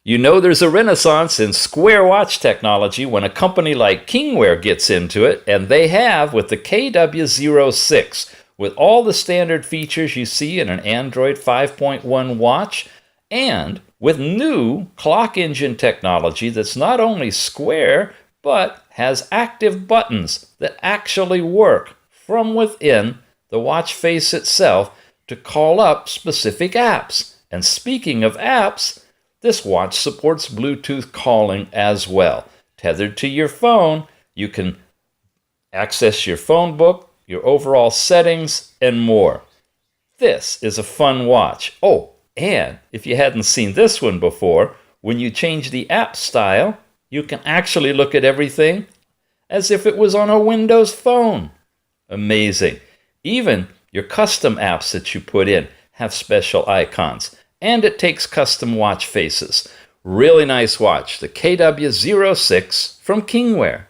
You know there's a renaissance in square watch technology when a company like Kingwear gets into it, and they have with the KW06, with all the standard features you see in an Android 5.1 watch, and with new clock engine technology that's not only square, but has active buttons that actually work from within the watch face itself to call up specific apps. And speaking of apps, this watch supports Bluetooth calling as well. Tethered to your phone, you can access your phone book, your overall settings, and more. This is a fun watch. Oh, and if you hadn't seen this one before, when you change the app style, you can actually look at everything as if it was on a Windows phone. Amazing. Even your custom apps that you put in have special icons. And it takes custom watch faces. Really nice watch, the KW06 from Kingwear.